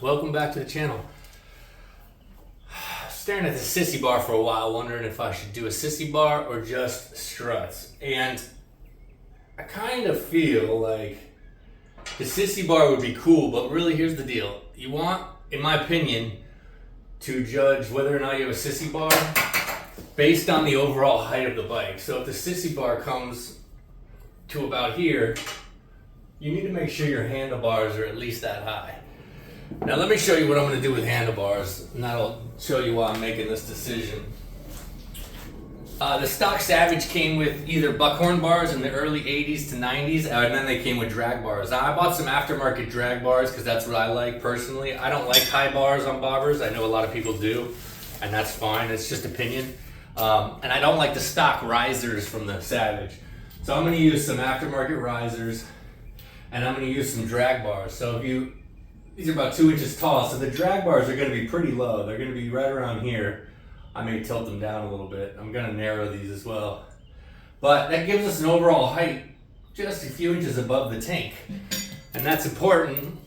welcome back to the channel. Staring at the sissy bar for a while, wondering if I should do a sissy bar or just struts. And I kind of feel like the sissy bar would be cool, but really here's the deal. You want, in my opinion, to judge whether or not you have a sissy bar based on the overall height of the bike. So if the sissy bar comes to about here, you need to make sure your handlebars are at least that high. Now let me show you what I'm going to do with handlebars, and that'll show you why I'm making this decision. The stock Savage came with either buckhorn bars in the early 80s to 90s, and then they came with drag bars. Now, I bought some aftermarket drag bars because that's what I like personally. I don't like high bars on bobbers. I know a lot of people do, and that's fine. It's just opinion. And I don't like the stock risers from the Savage. So I'm going to use some aftermarket risers, and I'm going to use some drag bars. So these are about 2 inches tall, so the drag bars are going to be pretty low. They're going to be right around here. I may tilt them down a little bit. I'm going to narrow these as well. But that gives us an overall height just a few inches above the tank. And that's important,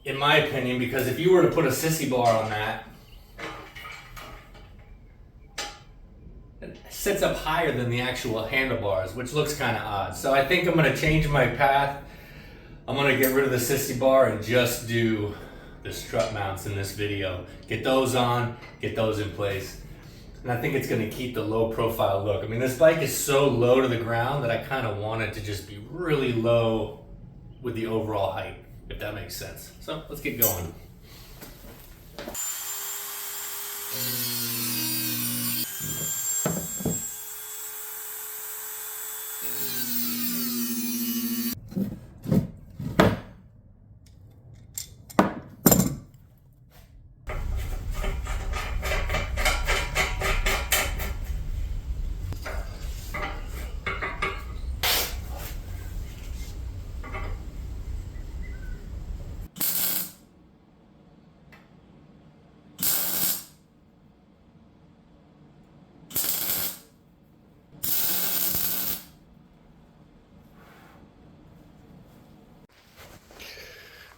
in my opinion, because if you were to put a sissy bar on that, it sits up higher than the actual handlebars, which looks kind of odd. So I think I'm going to change my path. I'm going to get rid of the sissy bar and just do the strut mounts in this video. Get those on, get those in place. And I think it's going to keep the low profile look. I mean, this bike is so low to the ground that I kind of want it to just be really low with the overall height, if that makes sense. So let's get going.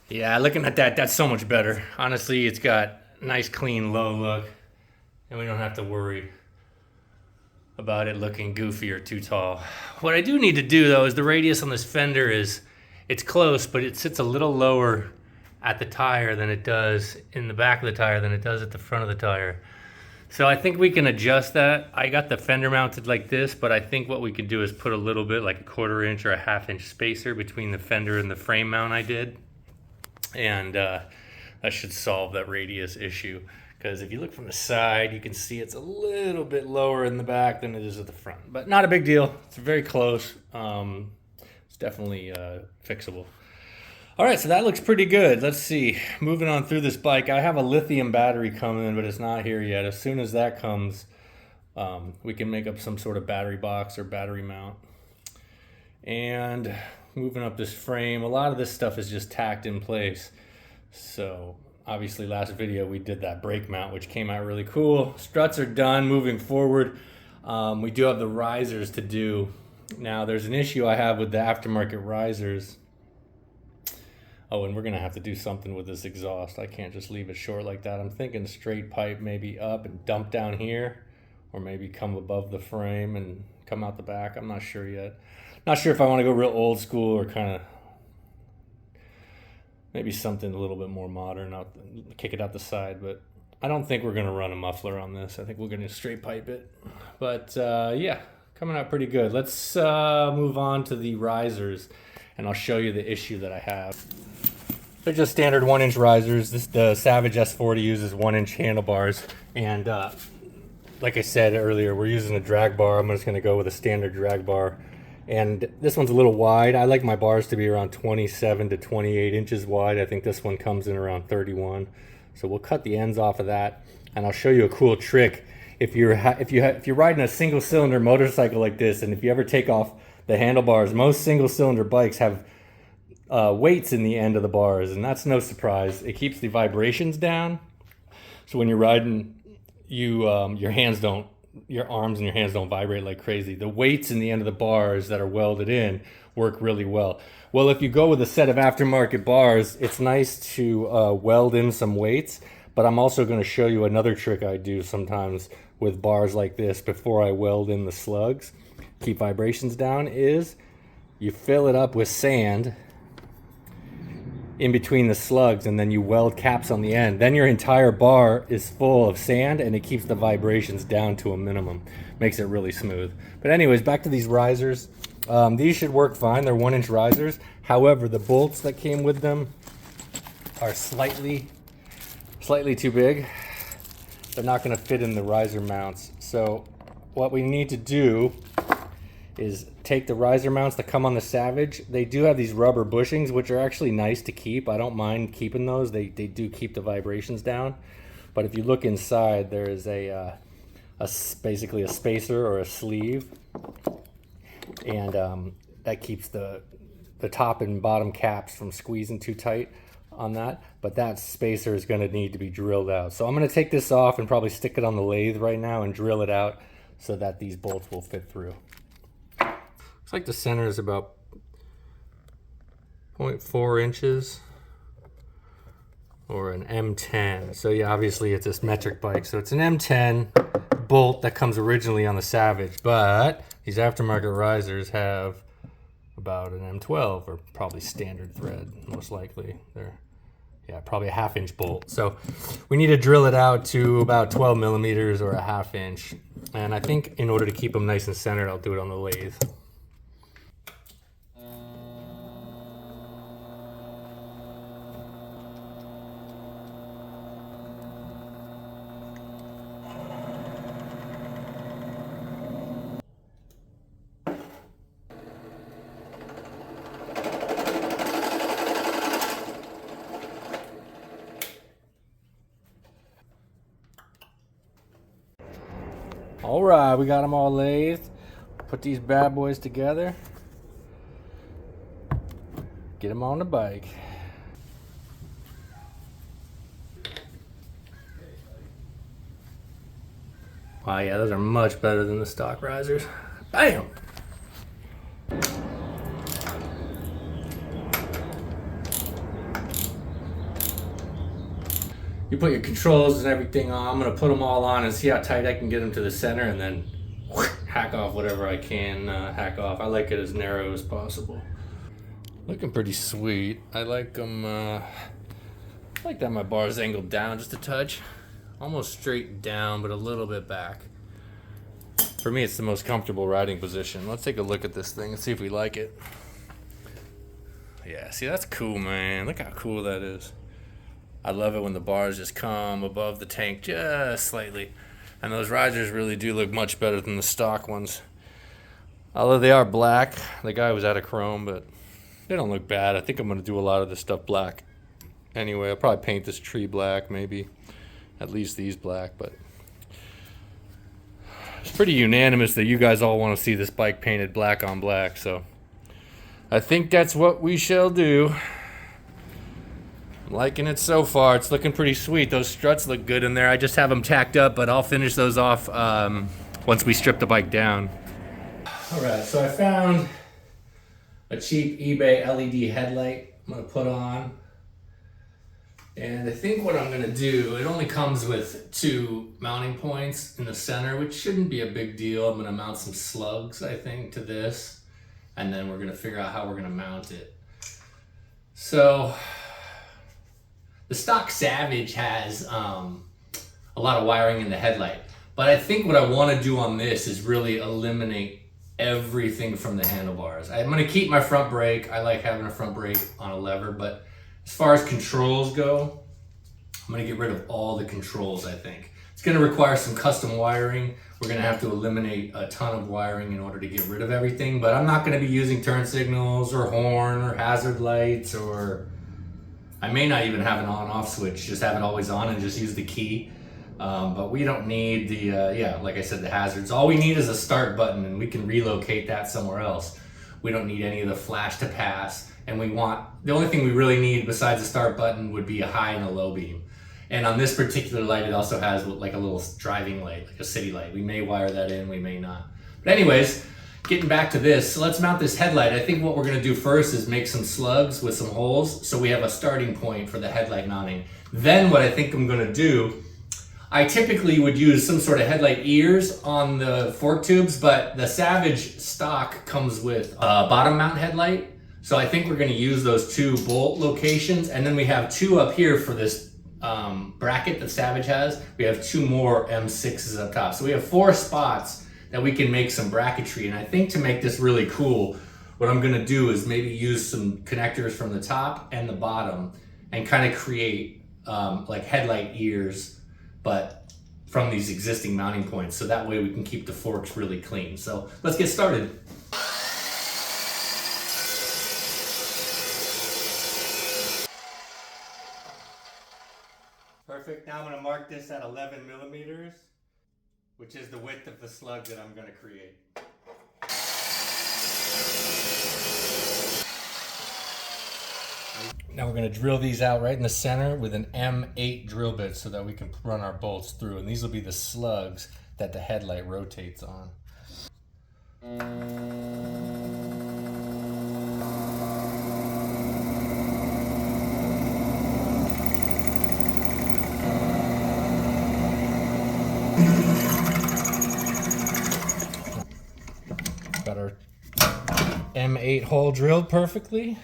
Yeah, looking at that, that's so much better. Honestly, it's got nice, clean, low look, and we don't have to worry about it looking goofy or too tall. What I do need to do, though, is the radius on this fender it's close, but it sits a little lower at the tire than it does in the back of the tire than it does at the front of the tire. So I think we can adjust that. I got the fender mounted like this, but I think what we could do is put a little bit, like a 1/4 inch or a 1/2 inch spacer between the fender and the frame mount I did. And that should solve that radius issue, because if you look from the side, you can see it's a little bit lower in the back than it is at the front, but not a big deal. It's very close. It's definitely fixable. All right, so that looks pretty good. Let's see, moving on through this bike. I have a lithium battery coming in, but it's not here yet. As soon as that comes, we can make up some sort of battery box or battery mount. And moving up this frame, a lot of this stuff is just tacked in place. So obviously last video we did that brake mount, which came out really cool. Struts are done. Moving forward, we do have the risers to do. Now there's an issue I have with the aftermarket risers. Oh, and we're gonna have to do something with this exhaust. I can't just leave it short like that. I'm thinking straight pipe, maybe up and dump down here, or maybe come above the frame and come out the back. I'm not sure yet. Not sure if I want to go real old school or kind of maybe something a little bit more modern, kick it out the side, but I don't think we're going to run a muffler on this. I think we're going to straight pipe it. But yeah, coming out pretty good. Let's move on to the risers, and I'll show you the issue that I have. They're just standard 1-inch risers. The Savage S40 uses 1-inch handlebars, and like I said earlier, we're using a drag bar. I'm just going to go with a standard drag bar. And this one's a little wide. I like my bars to be around 27 to 28 inches wide. I think this one comes in around 31. So we'll cut the ends off of that, and I'll show you a cool trick. If you're riding a single cylinder motorcycle like this, and if you ever take off the handlebars, most single cylinder bikes have weights in the end of the bars, and that's no surprise. It keeps the vibrations down. So when you're riding, your hands don't your arms and your hands don't vibrate like crazy. The weights in the end of the bars that are welded in work really well. Well, if you go with a set of aftermarket bars, it's nice to weld in some weights, but I'm also going to show you another trick I do sometimes with bars like this before I weld in the slugs. Keep vibrations down is you fill it up with sand in between the slugs, and then you weld caps on the end. Then your entire bar is full of sand, and it keeps the vibrations down to a minimum. Makes it really smooth. But anyways, back to these risers. These should work fine. They're 1-inch risers. However, the bolts that came with them are slightly too big. They're not going to fit in the riser mounts. So what we need to do is take the riser mounts that come on the Savage. They do have these rubber bushings, which are actually nice to keep. I don't mind keeping those. They do keep the vibrations down. But if you look inside, there is basically a spacer or a sleeve, and that keeps the top and bottom caps from squeezing too tight on that. But that spacer is going to need to be drilled out. So I'm going to take this off and probably stick it on the lathe right now and drill it out so that these bolts will fit through. Looks like the center is about 0.4 inches or an M10. So yeah, obviously it's this metric bike. So it's an M10 bolt that comes originally on the Savage, but these aftermarket risers have about an M12 or probably standard thread, most likely. They're, yeah, probably a 1/2-inch bolt. So we need to drill it out to about 12 millimeters or a 1/2 inch. And I think in order to keep them nice and centered, I'll do it on the lathe. All right, we got them all lathed. Put these bad boys together. Get them on the bike. Wow, yeah, those are much better than the stock risers. Bam! You put your controls and everything on. I'm gonna put them all on and see how tight I can get them to the center, and then hack off whatever I can hack off. I like it as narrow as possible. Looking pretty sweet. I like them. I like that my bar's angled down just a touch, almost straight down, but a little bit back. For me, it's the most comfortable riding position. Let's take a look at this thing and see if we like it. Yeah, see, that's cool, man. Look how cool that is. I love it when the bars just come above the tank just slightly. And those risers really do look much better than the stock ones. Although they are black. The guy was out of chrome, but they don't look bad. I think I'm going to do a lot of this stuff black. Anyway, I'll probably paint this tree black, maybe. At least these black, but it's pretty unanimous that you guys all want to see this bike painted black on black, so I think that's what we shall do. I'm liking it so far. It's looking pretty sweet. Those struts look good in there. I just have them tacked up, but I'll finish those off once we strip the bike down. All right, so I found a cheap eBay LED headlight I'm gonna put on. And I think what I'm gonna do, it only comes with 2 mounting points in the center, which shouldn't be a big deal. I'm gonna mount some slugs, I think, to this, and then we're gonna figure out how we're gonna mount it. So, the stock Savage has a lot of wiring in the headlight, but I think what I want to do on this is really eliminate everything from the handlebars. I'm going to keep my front brake. I like having a front brake on a lever, but as far as controls go, I'm going to get rid of all the controls, I think. It's going to require some custom wiring. We're going to have to eliminate a ton of wiring in order to get rid of everything, but I'm not going to be using turn signals or horn or hazard lights, or I may not even have an on-off switch, just have it always on and just use the key. But we don't need the, yeah, like I said, the hazards. All we need is a start button, and we can relocate that somewhere else. We don't need any of the flash to pass, and the only thing we really need besides the start button would be a high and a low beam. And on this particular light, it also has like a little driving light, like a city light. We may wire that in, we may not. But anyways, getting back to this, so let's mount this headlight. I think what we're gonna do first is make some slugs with some holes so we have a starting point for the headlight mounting. Then what I think I'm gonna do, I typically would use some sort of headlight ears on the fork tubes, but the Savage stock comes with a bottom mount headlight. So I think we're gonna use those 2 bolt locations, and then we have 2 up here for this bracket that Savage has. We have 2 more M6s up top. So we have 4 spots that we can make some bracketry. And I think to make this really cool, what I'm gonna do is maybe use some connectors from the top and the bottom and kind of create like headlight ears, but from these existing mounting points. So that way we can keep the forks really clean. So let's get started. Perfect. Now I'm going to mark this at 11 millimeters, which is the width of the slug that I'm going to create. Now we're going to drill these out right in the center with an M8 drill bit so that we can run our bolts through. And these will be the slugs that the headlight rotates on. Got our M8 hole drilled perfectly.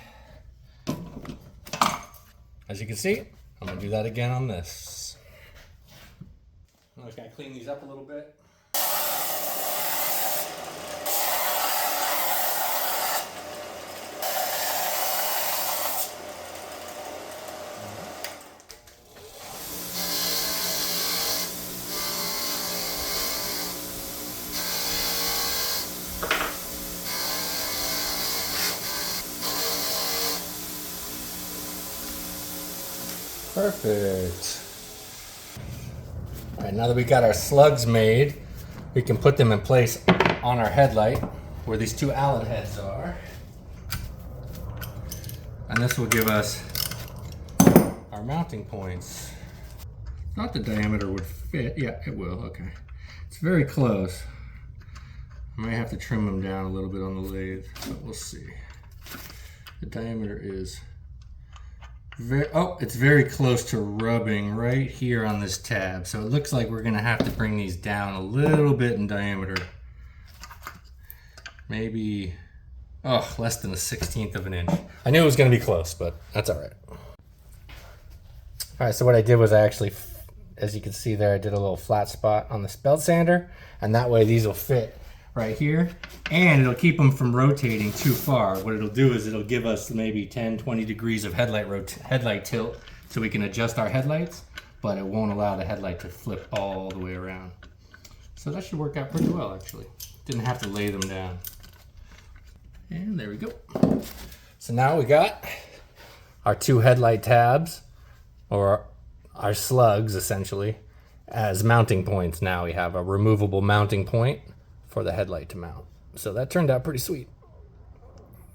As you can see, I'm gonna do that again on this. I'm just gonna clean these up a little bit. Perfect. All right, now that we got our slugs made, we can put them in place on our headlight where these 2 Allen heads are. And this will give us our mounting points. Thought the diameter would fit. Yeah, it will. Okay. It's very close. I might have to trim them down a little bit on the lathe, but we'll see. The diameter is it's very close to rubbing right here on this tab. So it looks like we're gonna have to bring these down a little bit in diameter. Maybe, less than a 1/16 of an inch. I knew it was gonna be close, but that's all right. All right, so what I did was I actually, as you can see there, I did a little flat spot on the belt sander, and that way these will fit right here, and it'll keep them from rotating too far. What it'll do is it'll give us maybe 10-20 degrees of headlight tilt so we can adjust our headlights, but it won't allow the headlight to flip all the way around. So that should work out pretty well, actually. Didn't have to lay them down. And there we go. So now we got our 2 headlight tabs, or our slugs essentially, as mounting points. Now we have a removable mounting point for the headlight to mount. So that turned out pretty sweet.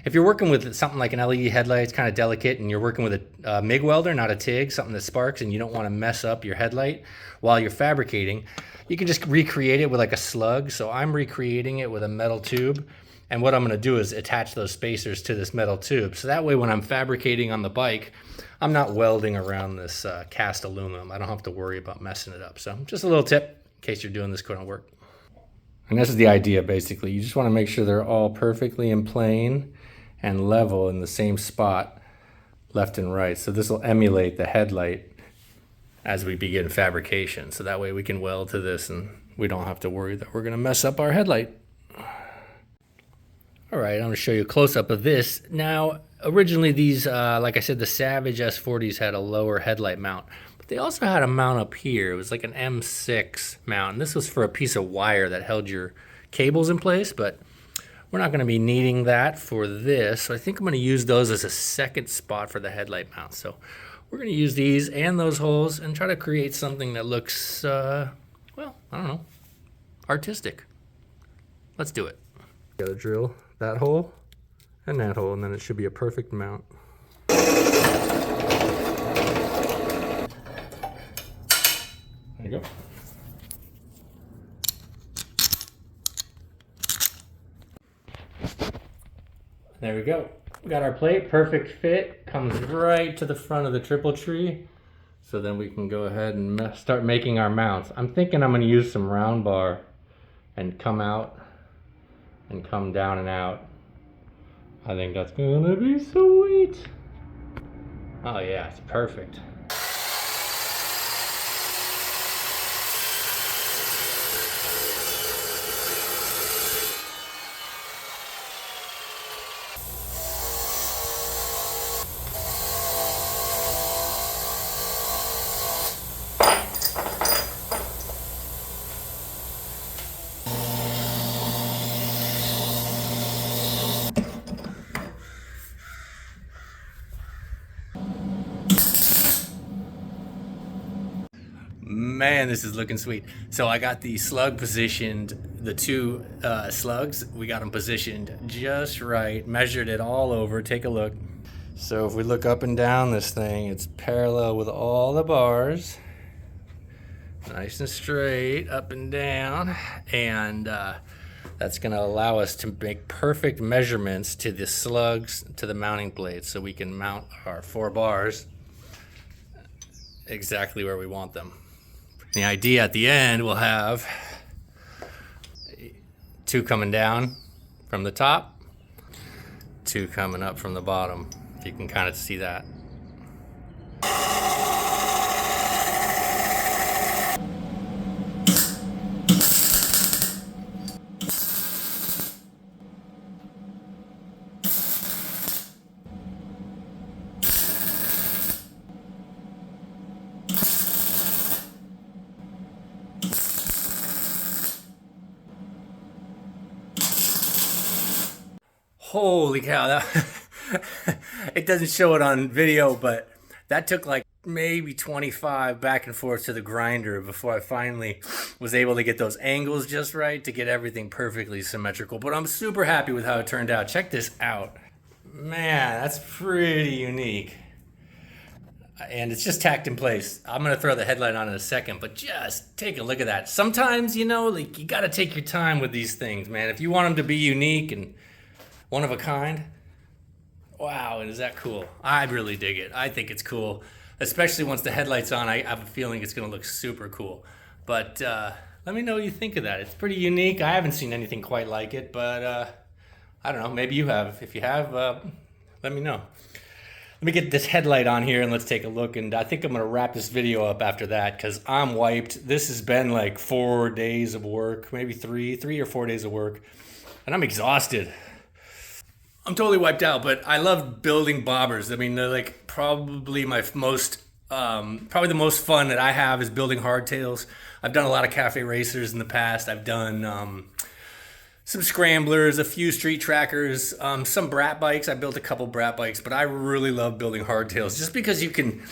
If you're working with something like an LED headlight, it's kind of delicate, and you're working with a MIG welder, not a TIG, something that sparks, and you don't want to mess up your headlight while you're fabricating, you can just recreate it with like a slug. So I'm recreating it with a metal tube, and what I'm going to do is attach those spacers to this metal tube. So that way when I'm fabricating on the bike, I'm not welding around this cast aluminum. I don't have to worry about messing it up. So just a little tip in case you're doing this couldn't work. And this is the idea, basically. You just want to make sure they're all perfectly in plane and level in the same spot, left and right. So this will emulate the headlight as we begin fabrication. So that way we can weld to this and we don't have to worry that we're going to mess up our headlight. All right, I'm going to show you a close-up of this. Now, originally these, like I said, the Savage S40s had a lower headlight mount. They also had a mount up here. It was like an M6 mount. And this was for a piece of wire that held your cables in place, but we're not going to be needing that for this. So I think I'm going to use those as a second spot for the headlight mount. So we're going to use these and those holes and try to create something that looks, well, I don't know, artistic. Let's do it. Got to drill that hole and that hole, and then it should be a perfect mount. There we go. We got our plate, perfect fit, comes right to the front of the triple tree. So then we can go ahead and start making our mounts. I'm thinking I'm gonna use some round bar and come out and come down and out. I think that's gonna be sweet. Oh yeah, it's perfect. Man, this is looking sweet. So I got the slug positioned, the two slugs, we got them positioned just right, measured it all over, take a look. So if we look up and down this thing, it's parallel with all the bars. Nice and straight, up and down. And that's gonna allow us to make perfect measurements to the slugs, to the mounting blades, so we can mount our 4 bars exactly where we want them. The idea at the end, we'll have 2 coming down from the top, 2 coming up from the bottom. If you can kind of see that. Holy cow, that it doesn't show it on video, but that took like maybe 25 back and forth to the grinder before I finally was able to get those angles just right to get everything perfectly symmetrical. But I'm super happy with how it turned out. Check this out. Man, that's pretty unique. And it's just tacked in place. I'm gonna throw the headlight on in a second, but just take a look at that. Sometimes, you know, like you gotta take your time with these things, man. If you want them to be unique and one of a kind, wow, is that cool. I really dig it. I think it's cool, especially once the headlight's on. I have a feeling it's gonna look super cool. But let me know what you think of that. It's pretty unique. I haven't seen anything quite like it, but I don't know, maybe you have. If you have, let me know. Let me get this headlight on here and let's take a look. And I think I'm gonna wrap this video up after that because I'm wiped. This has been like 4 days of work, maybe three or 4 days of work, and I'm exhausted. I'm totally wiped out, but I love building bobbers. I mean, they're like probably my most, probably the most fun that I have is building hardtails. I've done a lot of cafe racers in the past. I've done some scramblers, a few street trackers, some brat bikes. I built a couple brat bikes, but I really love building hardtails just because you can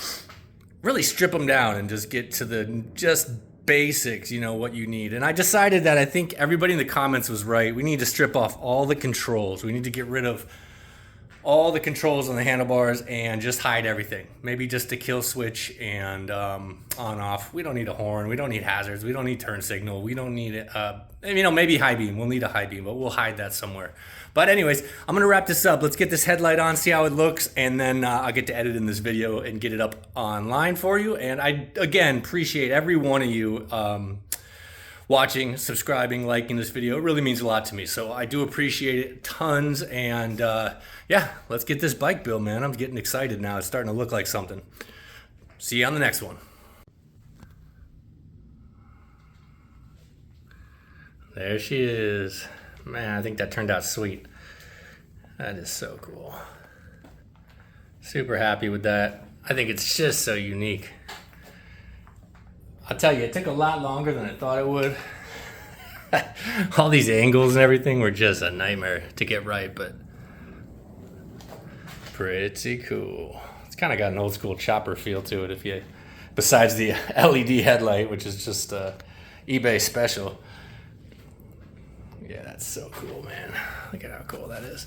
really strip them down and just get to the just basics, you know, what you need. And I decided that I think everybody in the comments was right. We need to strip off all the controls. We need to get rid of all the controls on the handlebars and just hide everything. Maybe just a kill switch and on off. We don't need a horn. We don't need hazards. We don't need turn signal. We don't need it. You know, maybe high beam. We'll need a high beam, but we'll hide that somewhere. But anyways, I'm gonna wrap this up. Let's get this headlight on, see how it looks, and then I'll get to edit in this video and get it up online for you. And I, again, appreciate every one of you watching, subscribing, liking this video. It really means a lot to me. So I do appreciate it tons. And yeah, let's get this bike built, man. I'm getting excited now. It's starting to look like something. See you on the next one. There she is. Man, I think that turned out sweet. That is so cool. Super happy with that. I think it's just so unique. I'll tell you, it took a lot longer than I thought it would. All these angles and everything were just a nightmare to get right, but pretty cool. It's kind of got an old school chopper feel to it, if you, besides the LED headlight, which is just eBay special. Yeah, that's so cool, man. Look at how cool that is.